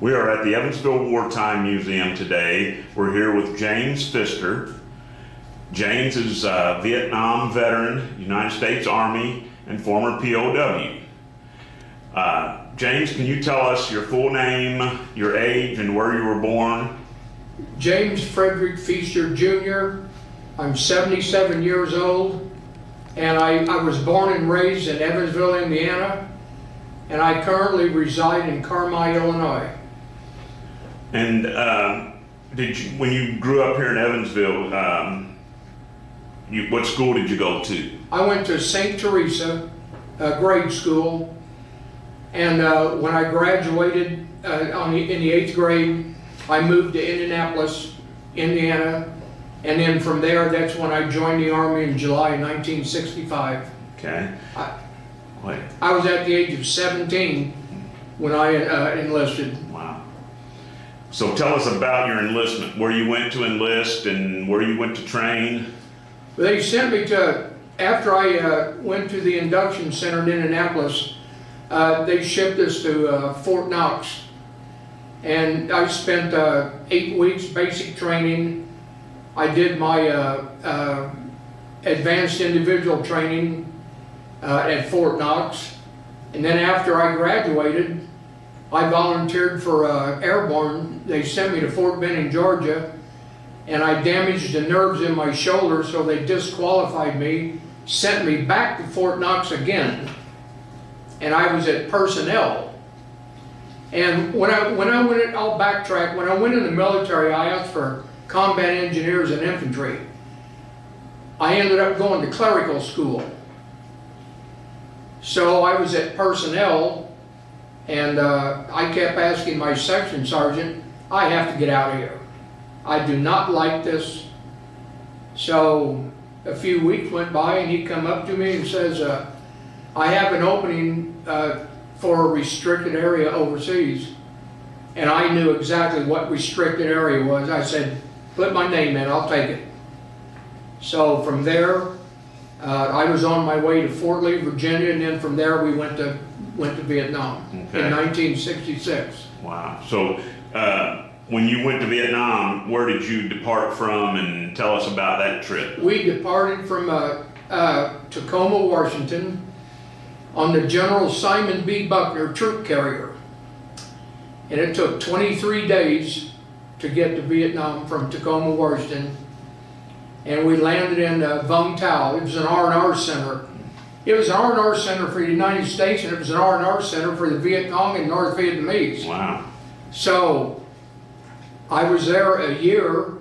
We are at the Evansville Wartime Museum today. We're here with James Pfister. James is a Vietnam veteran, United States Army, and former POW. James, can you tell us your full name, your age, and where you were born? James Frederick Pfister Jr. I'm 77 years old, and I was born and raised in Evansville, Indiana, and I currently reside in Carmi, Illinois. And when you grew up here in Evansville, what school did you go to? I went to St. Teresa grade school, and when I graduated in the 8th grade, I moved to Indianapolis, Indiana, and then from there, that's when I joined the Army in July 1965. Okay. I was at the age of 17 when I enlisted. Wow. So tell us about your enlistment, where you went to enlist and where you went to train. They sent me after I went to the induction center in Indianapolis, they shipped us to Fort Knox. And I spent 8 weeks basic training. I did my advanced individual training at Fort Knox. And then after I graduated, I volunteered for airborne. They sent me to Fort Benning, Georgia, and I damaged the nerves in my shoulder, so they disqualified me, sent me back to Fort Knox again, and I was at personnel. And I'll backtrack. When I went in the military, I asked for combat engineers and infantry. I ended up going to clerical school. So I was at personnel, and I kept asking my section sergeant, I have to get out of here. I do not like this. So a few weeks went by, and he come up to me and says, I have an opening for a restricted area overseas. And I knew exactly what restricted area was. I said, put my name in, I'll take it. So from there, I was on my way to Fort Lee, Virginia, and then from there we went to Vietnam in 1966. Wow. So when you went to Vietnam, where did you depart from, and tell us about that trip? We departed from Tacoma, Washington on the General Simon B. Buckner troop carrier. And it took 23 days to get to Vietnam from Tacoma, Washington. And we landed in Vung Tau. It was an R&R center. It was an R&R center for the United States, and it was an R&R center for the Viet Cong and North Vietnamese. Wow. So I was there a year,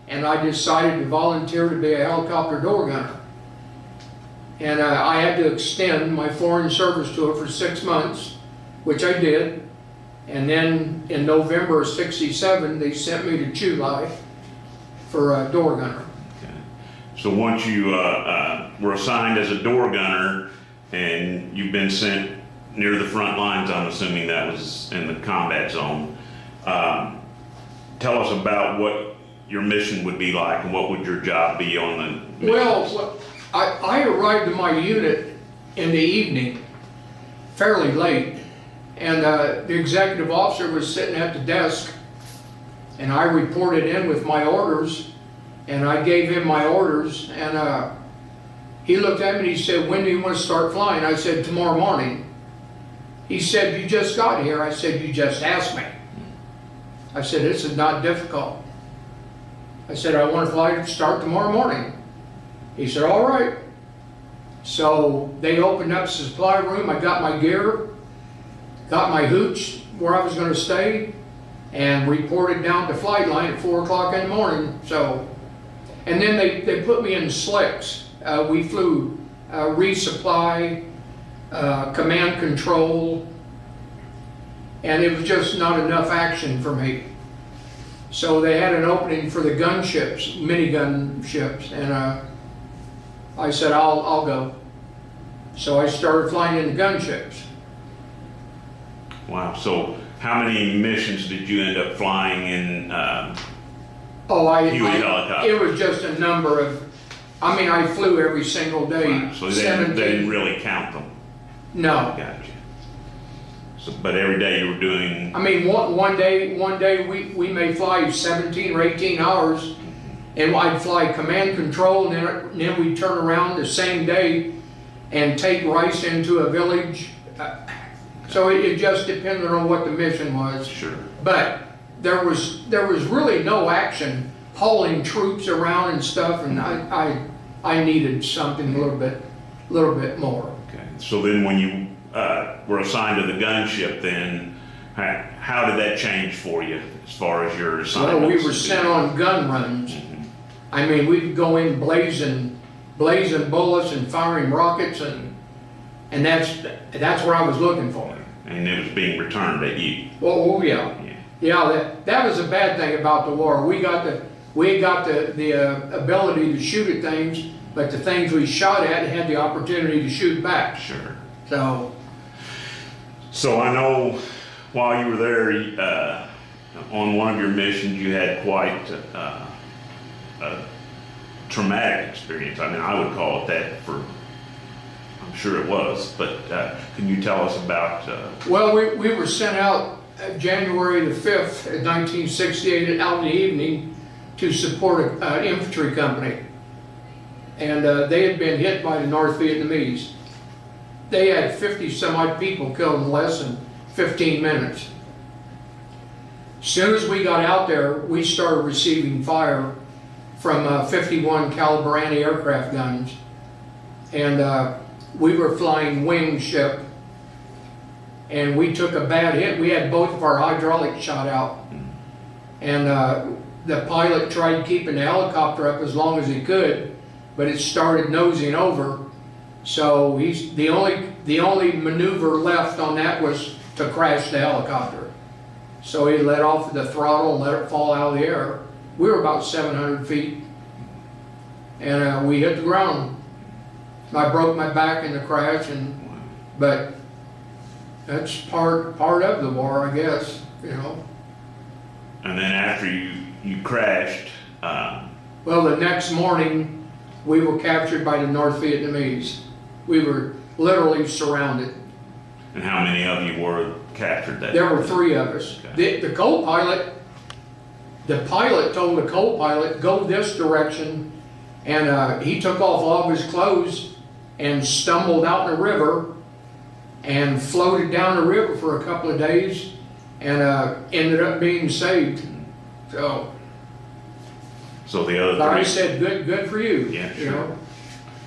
and I decided to volunteer to be a helicopter door gunner. And I had to extend my foreign service tour for 6 months, which I did. And then in November of '67, they sent me to Chu Lai for a door gunner. So once you were assigned as a door gunner and you've been sent near the front lines, I'm assuming that was in the combat zone, tell us about what your mission would be like and what would your job be on the missions? Well, I arrived in my unit in the evening, fairly late, and the executive officer was sitting at the desk, and I reported in with my orders. And I gave him my orders, and he looked at me and he said, when do you want to start flying? I said, tomorrow morning. He said, you just got here. I said, you just asked me. I said, this is not difficult. I said, I want to fly to start tomorrow morning. He said, all right. So they opened up the supply room. I got my gear, got my hooch where I was going to stay, and reported down to flight line at 4 o'clock in the morning. And then they put me in slicks. We flew resupply, command control, and it was just not enough action for me. So they had an opening for the gunships, minigun ships, and I said, I'll go. So I started flying in the gunships. Wow. So how many missions did you end up flying in Huey helicopter? It was just a number of, I flew every single day. Wow. So they didn't really count them? No. Gotcha. So, but every day you were doing, I mean, one day we may fly 17 or 18 hours, and I'd fly command control, and then we'd turn around the same day and take rice into a village. So it just depended on what the mission was. sure, But there was really no action hauling troops around and stuff, and I needed something a little bit more. okay. So then when you were assigned to the gunship, then how did that change for you as far as your assignments? Well, we were sent on gun runs. I mean, we'd go in blazing bullets and firing rockets, and that's what I was looking for. And it was being returned at you. Oh yeah. That was a bad thing about the war. We got the ability to shoot at things, but the things we shot at had the opportunity to shoot back. Sure. So I know while you were there, on one of your missions, you had quite a traumatic experience. I mean, I would call it that I'm sure it was, but can you tell us about? Well, we were sent out January the 5th, 1968, out in the evening to support an infantry company. And they had been hit by the North Vietnamese. They had 50 some odd people killed in less than 15 minutes. As soon as we got out there, we started receiving fire from 51 caliber anti-aircraft guns. And we were flying wing ship, and we took a bad hit. We had both of our hydraulics shot out. And the pilot tried keeping the helicopter up as long as he could, but it started nosing over. So the only maneuver left on that was to crash the helicopter. So he let off the throttle and let it fall out of the air. We were about 700 feet, and we hit the ground. I broke my back in the crash, but that's part of the war, I guess, you know. And then after you crashed, Well, the next morning, we were captured by the North Vietnamese. We were literally surrounded. and how many of you were captured that There day? were 3 of us. Okay. The co-pilot, the pilot told the co-pilot, go this direction, and he took off all of his clothes and stumbled out in the river and floated down the river for a couple of days and ended up being saved. So the other I three, said, good for you. Yeah, You sure. know?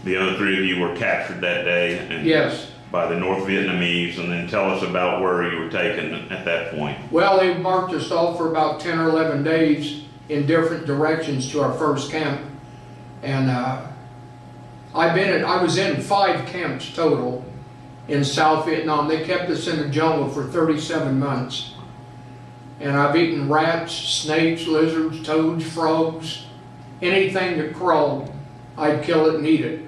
the other 3 of you were captured that day, and Yes. by the North Vietnamese. And then tell us about where you were taken at that point. Well, they marked us off for about 10 or 11 days in different directions to our first camp. And I was in 5 camps total in South Vietnam. They kept us in the jungle for 37 months. And I've eaten rats, snakes, lizards, toads, frogs, anything that crawled, I'd kill it and eat it.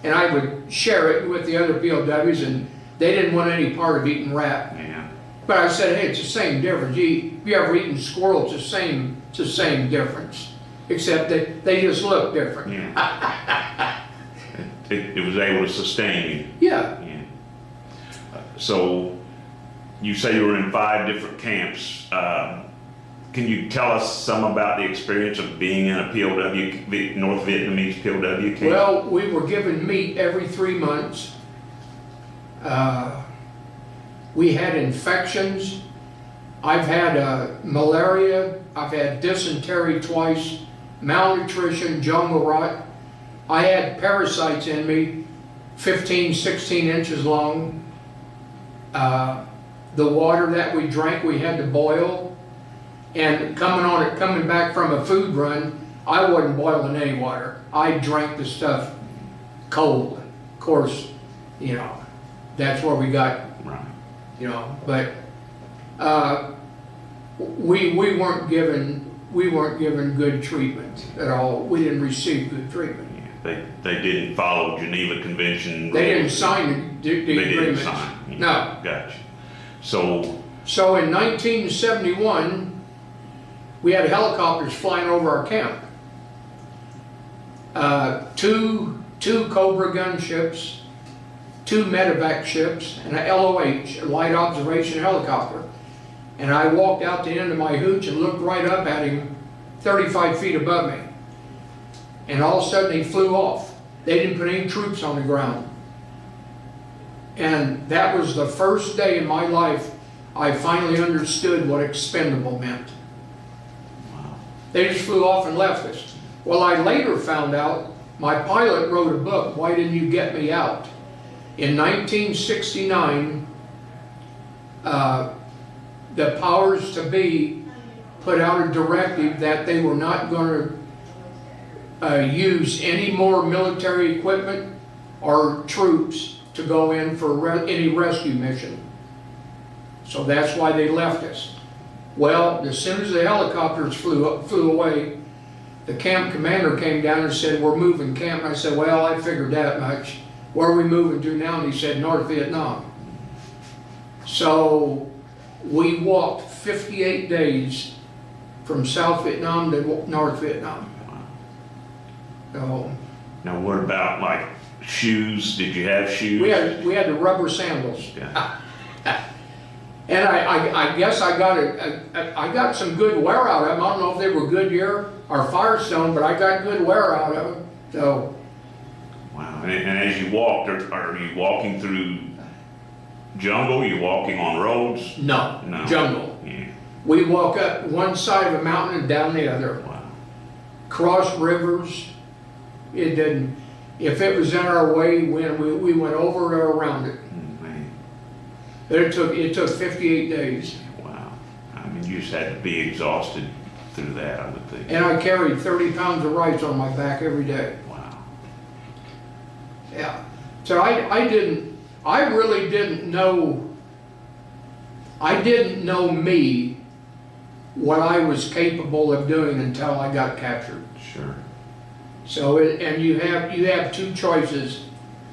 And I would share it with the other POWs, and they didn't want any part of eating rat. Yeah. But I said, hey, it's the same difference. If you ever eaten squirrel, it's the same difference. Except that they just look different. Yeah. it was able to sustain you. Yeah. Yeah. So you say you were in 5 different camps. Can you tell us some about the experience of being in a POW, North Vietnamese POW camp? Well, we were given meat every 3 months. We had infections. I've had malaria. I've had dysentery twice, malnutrition, jungle rot. I had parasites in me, 15, 16 inches long. The water that we drank, we had to boil. And coming back from a food run, I wasn't boiling any water. I drank the stuff cold. Of course, you know, that's where we got, Right. you know, but we weren't given good treatment at all. We didn't receive good treatment. Yeah. They didn't follow Geneva Convention. They didn't rules. sign the They didn't agreements. sign. Yeah. No. Gotcha. So So in 1971, we had helicopters flying over our camp. Two Cobra gunships, 2 medevac ships, and a LOH, a light observation helicopter. And I walked out the end of my hooch and looked right up at him 35 feet above me. And all of a sudden he flew off. They didn't put any troops on the ground. And that was the first day in my life I finally understood what expendable meant. Wow. They just flew off and left us. Well, I later found out my pilot wrote a book, Why Didn't You Get Me Out? In 1969, the powers to be put out a directive that they were not going to use any more military equipment or troops to go in for any rescue mission. So that's why they left us. Well, as soon as the helicopters flew away, the camp commander came down and said, we're moving camp. And I said, well, I figured that much. Where are we moving to now? And he said, North Vietnam. So we walked 58 days from South Vietnam to North Vietnam. So, now what about like shoes? Did you have shoes? we had the rubber sandals. Yeah. And I guess I got some good wear out of them. I don't know if they were Goodyear or Firestone, but I got good wear out of them. So, Wow. And as you walked, are you walking through jungle? Are you walking on roads? no, jungle. Yeah. We walk up one side of a mountain and down the other. Wow. Cross rivers. It didn't. If it was in our way, we went over or around it. Man. It took 58 days. Wow. I mean, you just had to be exhausted through that, I would think. And I carried 30 pounds of rice on my back every day. Wow. Yeah. So I really didn't know, I didn't know me, what I was capable of doing until I got captured. Sure. So, and you have 2 choices.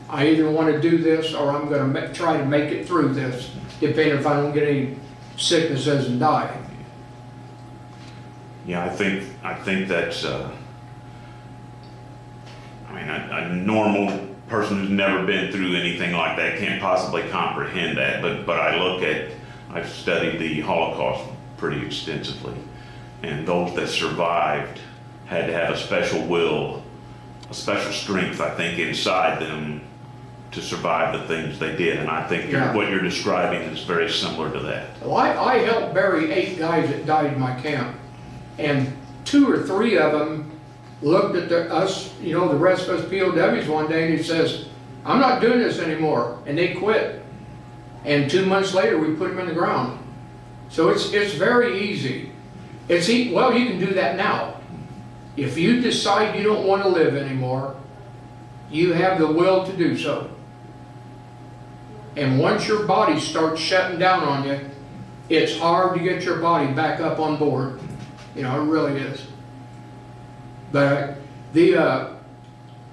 I either want to do this or I'm going to try to make it through this, depending if I don't get any sicknesses and die. Yeah, I think that's, I mean, a normal person who's never been through anything like that can't possibly comprehend that, but I've studied the Holocaust pretty extensively, and those that survived had to have a special will, a special strength, I think, inside them to survive the things they did, and I think Yeah. what you're describing is very similar to that. Well, I helped bury 8 guys that died in my camp, and 2 or 3 of them looked at us, the rest of us POWs one day, and he says, I'm not doing this anymore, and they quit. And 2 months later, we put them in the ground. So it's very easy. Well, you can do that now. If you decide you don't want to live anymore, you have the will to do so. And once your body starts shutting down on you, it's hard to get your body back up on board. It really is. But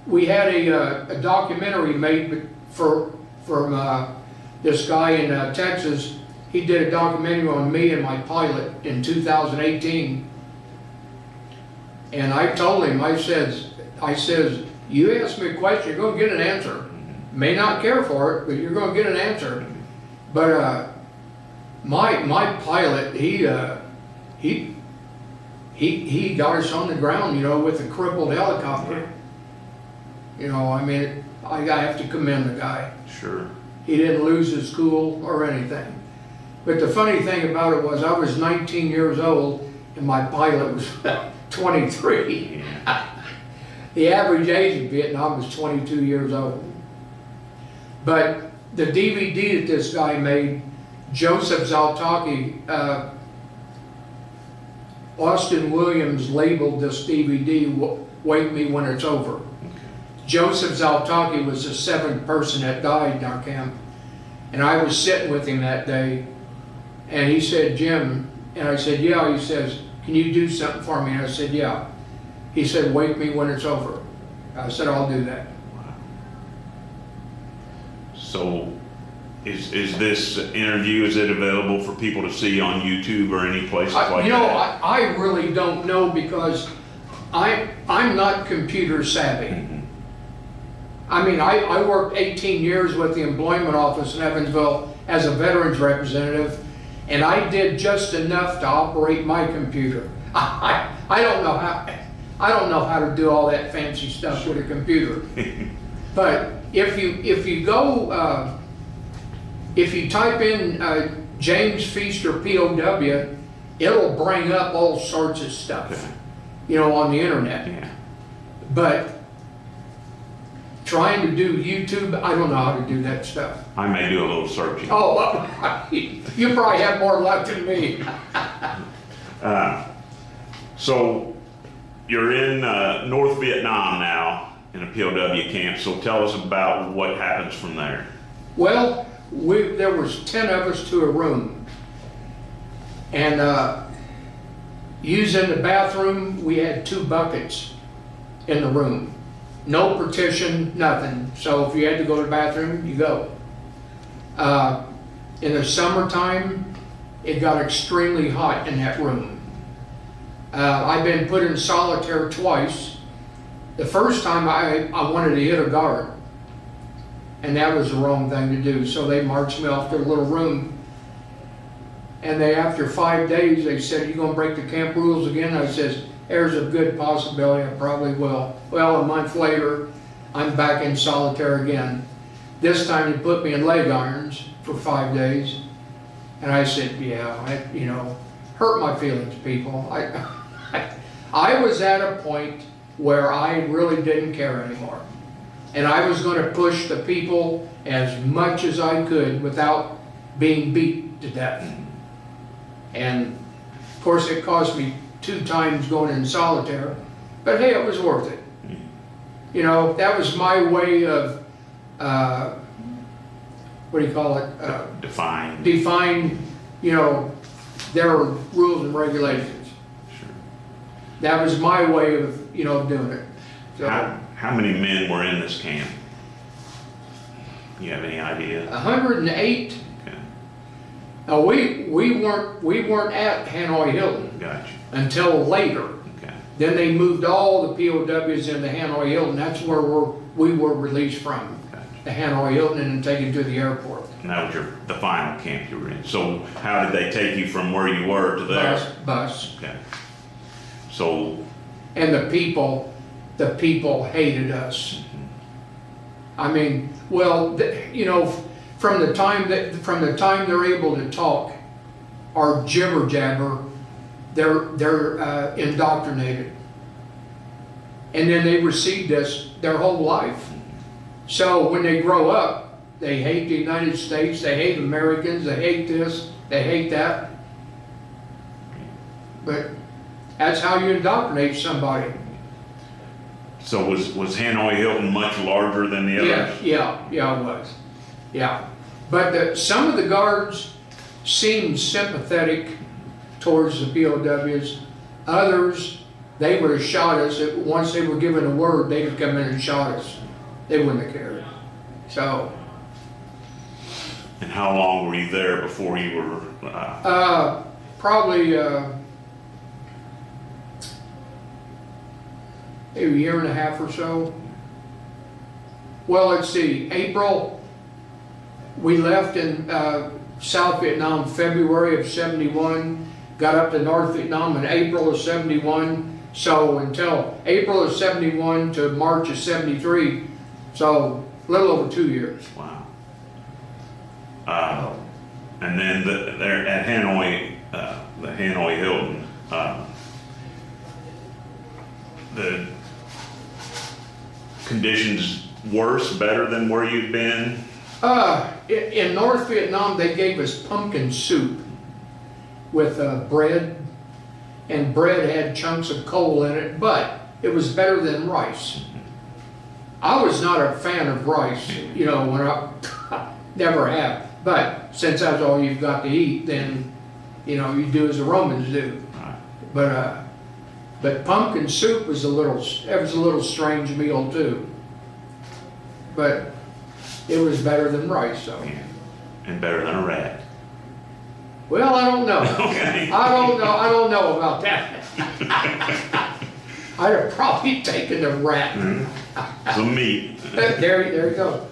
we had a documentary made from this guy in Texas. He did a documentary on me and my pilot in 2018. And I told him, I says, you ask me a question, you're going to get an answer. May not care for it, but you're going to get an answer. But my pilot, he got us on the ground, with a crippled helicopter. I have to commend the guy. Sure. He didn't lose his cool or anything. But the funny thing about it was I was 19 years old and my pilot was 23. Yeah. The average age in Vietnam was 22 years old. But the DVD that this guy made, Joseph Zaltaki, Austin Williams labeled this DVD, Wake Me When It's Over. Okay. Joseph Zaltaki was the 7th person that died in our camp. And I was sitting with him that day, and he said, Jim, and I said, yeah. He says, can you do something for me? And I said, yeah. He said, wake me when it's over. I said, I'll do that. Wow. So, is this interview, is it available for people to see on YouTube or any places like that? I really don't know because I'm not computer savvy. Mm-hmm. I mean, I worked 18 years with the employment office in Evansville as a veterans representative, and I did just enough to operate my computer. I don't know how to do all that fancy stuff with a computer. But if you go, if you type in James Pfister POW, it'll bring up all sorts of stuff, you know, on the internet. Yeah. But trying to do YouTube, I don't know how to do that stuff. I may do a little searching. Oh, well, you probably have more luck than me. So you're in North Vietnam now in a POW camp, so tell us about what happens from there. Well, there was 10 of us to a room. And using the bathroom, we had 2 buckets in the room. No partition, nothing. So if you had to go to the bathroom, you go. In the summertime, it got extremely hot in that room. I've been put in solitaire twice. The first time I wanted to hit a guard, and that was the wrong thing to do. So they marched me off to a little room, and after 5 days, they said, "You gonna break the camp rules again?" I says, "There's a good possibility I probably will." Well, a month later, I'm back in solitaire again. This time they put me in leg irons for 5 days. And I said, yeah, you know, hurt my feelings, people. I was at a point where I really didn't care anymore. And I was going to push the people as much as I could without being beat to death. And of course it cost me 2 times going in solitaire, but hey, it was worth it. You know, that was my way of, what do you call it? Define, you know, their rules and regulations. Sure. That was my way of, you know, doing it. So, How many men were in this camp? You have any idea? 108. Okay. Now we weren't at Hanoi Hilton Gotcha. until later. Okay. Then they moved all the POWs into Hanoi Hilton. That's where we were released from. Gotcha. The Hanoi Hilton and taken to the airport. And that was the final camp you were in. So how did they take you from where you were to there? Bus. Okay. So. And the people hated us. I mean, well, you know, from the time they're able to talk, or jibber jabber, they're indoctrinated, and then they received us their whole life. So when they grow up, they hate the United States, they hate Americans, they hate this, they hate that. But that's how you indoctrinate somebody. So was Hanoi Hilton much larger than the others? Yeah, it was. Yeah. But some of the guards seemed sympathetic towards the POWs. Others, they would have shot us. Once they were given a word, they'd have come in and shot us. They wouldn't have cared. So. And how long were you there before you were? Probably maybe a year and a half or so. Well, let's see. April, we left in South Vietnam February of '71. Got up to North Vietnam in April of '71. So until April of '71 to March of '73. So a little over 2 years. Wow. And then there at Hanoi, the Hanoi Hilton, the conditions worse, better than where you'd been? In North Vietnam, they gave us pumpkin soup with bread, and bread had chunks of coal in it, but it was better than rice. I was not a fan of rice, you know, when I never have. But since that's all you've got to eat, then, you know, you do as the Romans do. Right. But pumpkin soup was a little strange meal too. But it was better than rice, so. Yeah. And better than a rat. Well, I don't know. Okay. I don't know about that. I'd have probably taken the rat. Some meat. There you go.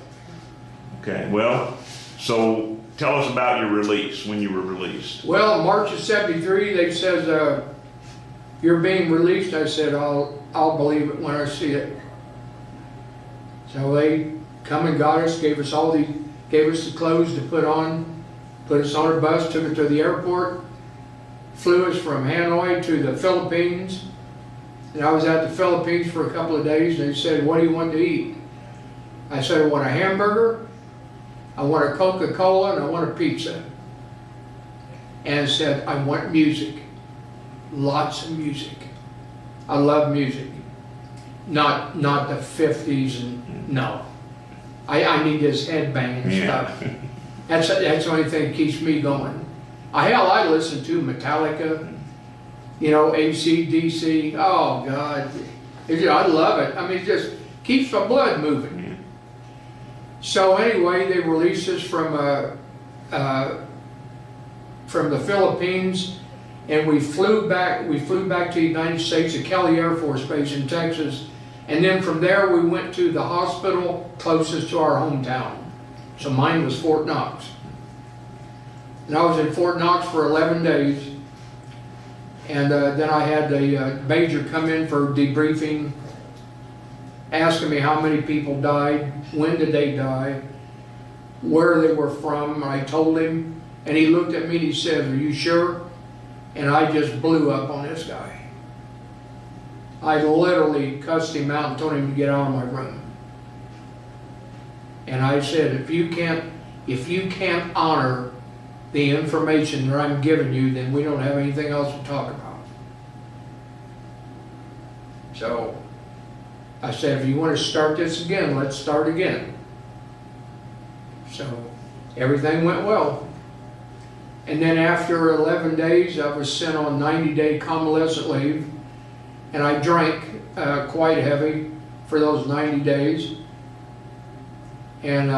Okay, well, so tell us about your release, when you were released. Well, March of '73, they says, you're being released. I said, I'll believe it when I see it. So they come and got us, gave us the clothes to put on, put us on a bus, took us to the airport, flew us from Hanoi to the Philippines. And I was at the Philippines for a couple of days, and they said, what do you want to eat? I said, I want a hamburger, I want a Coca-Cola, and I want a pizza. And said, I want music. Lots of music. I love music. Not the 50s and no. I need this headbanging stuff. That's the only thing that keeps me going. I listen to Metallica, you know, AC/DC. Oh God, I love it. I mean, it just keeps my blood moving. So anyway, they released us from the Philippines, and we flew back to the United States at Kelly Air Force Base in Texas, and then from there we went to the hospital closest to our hometown. So mine was Fort Knox. And I was in Fort Knox for 11 days. And then I had the major come in for debriefing, asking me how many people died, when did they die, where they were from. I told him, and he looked at me and he said, are you sure? And I just blew up on this guy. I literally cussed him out and told him to get out of my room. And I said, if you can't honor the information that I'm giving you, then we don't have anything else to talk about. So I said, if you want to start this again, let's start again. So everything went well. And then after 11 days, I was sent on 90-day convalescent leave, and I drank quite heavy for those 90 days. And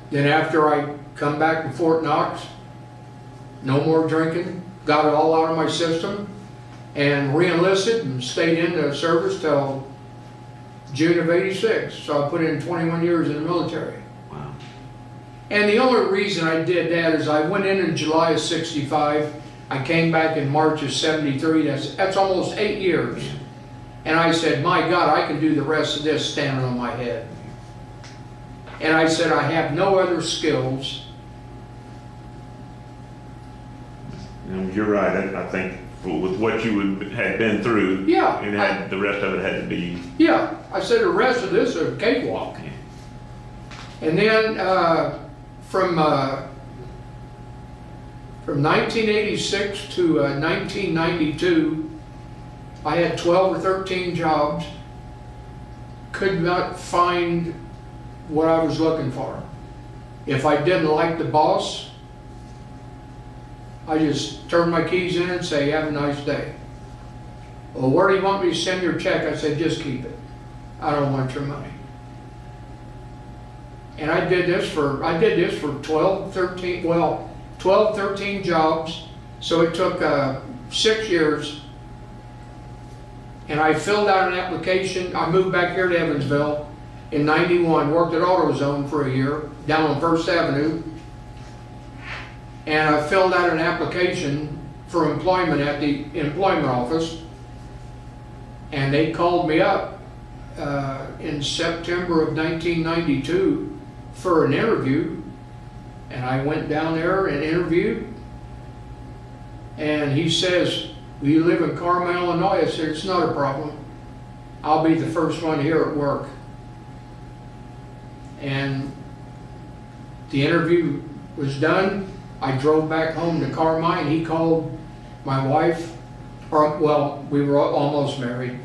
then after I come back to Fort Knox, no more drinking, got it all out of my system, and re-enlisted and stayed in the service till June of '86. So I put in 21 years in the military. Wow. And the only reason I did that is I went in July of '65. I came back in March of '73. That's almost 8 years. And I said, my God, I can do the rest of this standing on my head. And I said, I have no other skills. You're right. I think with what you had been through, Yeah, the rest of it had to be. Yeah, I said the rest of this is a cakewalk. Yeah. And then from 1986 to 1992, I had 12 or 13 jobs. Could not find what I was looking for. If I didn't like the boss, I just turned my keys in and say, have a nice day. Well, where do you want me to send your check? I said, just keep it. I don't want your money. And I did this for 12, 13 jobs. So it took 6 years. And I filled out an application. I moved back here to Evansville in '91, worked at AutoZone for a year down on First Avenue. And I filled out an application for employment at the employment office. And they called me up in September of 1992 for an interview. And I went down there and interviewed. And he says, will you live in Carmel, Illinois? I said, it's not a problem. I'll be the first one here at work. And the interview was done. I drove back home to Carmine. He called my wife, we were almost married.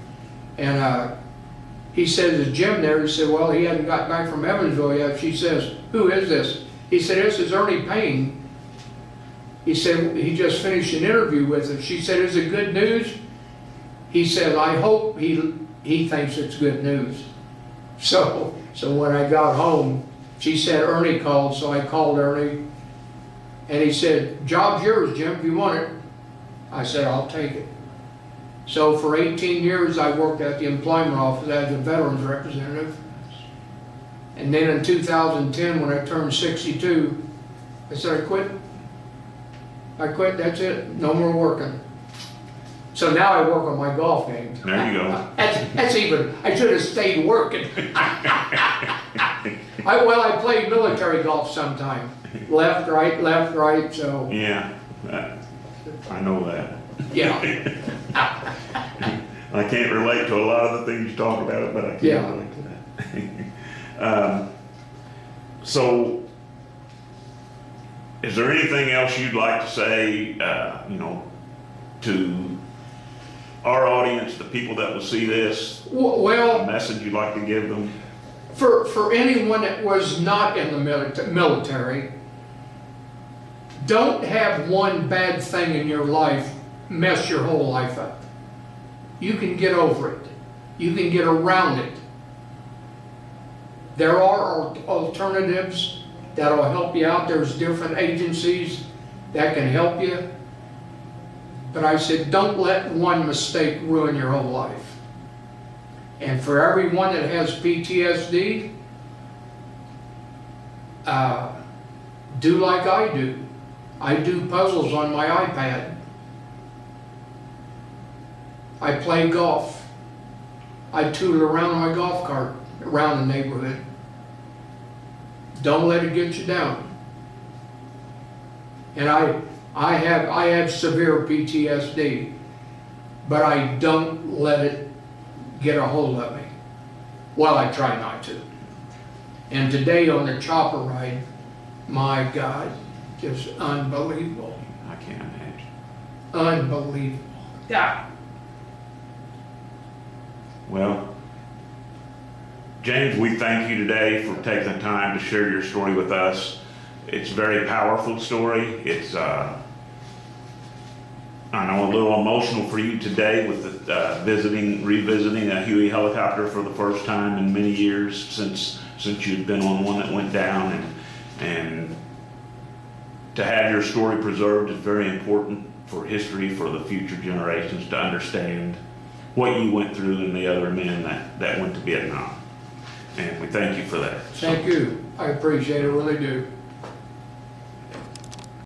And he said, is Jim there? He said, well, he hadn't got back from Evansville yet. She says, who is this? He said, this is Ernie Payne. He said, he just finished an interview with us. She said, is it good news? He said, I hope he thinks it's good news. So when I got home, she said, Ernie called, so I called Ernie. And he said, job's yours, Jim, if you want it. I said, I'll take it. So for 18 years, I worked at the employment office as a veterans representative. And then in 2010, when I turned 62, I said, I quit. I quit, that's it, no more working. So now I work on my golf game. There you go. That's even, I should have stayed working. I play military golf sometime. Left, right, so, Yeah, I know that. yeah. I can't relate to a lot of the things you talk about, but I can Yeah. relate to that. So, is there anything else you'd like to say, to our audience, the people that will see this, a Well, message you'd like to give them? for anyone that was not in the military, don't have one bad thing in your life mess your whole life up. You can get over it. You can get around it. There are alternatives that'll help you out. There's different agencies that can help you. But I said, don't let one mistake ruin your whole life. And for everyone that has PTSD, do like I do. I do puzzles on my iPad. I play golf. I tootle around on my golf cart around the neighborhood. Don't let it get you down. And I have severe PTSD, but I don't let it get a hold of me. Well, I try not to. And today on the chopper ride, my God, just unbelievable. I can't imagine. Unbelievable. Yeah. Well, James, we thank you today for taking the time to share your story with us. It's a very powerful story. It's, I know, a little emotional for you today with the, revisiting a Huey helicopter for the first time in many years since you'd been on one that went down, and to have your story preserved is very important for history, for the future generations to understand what you went through and the other men that went to Vietnam. And we thank you for that. Thank you. I appreciate it, really do.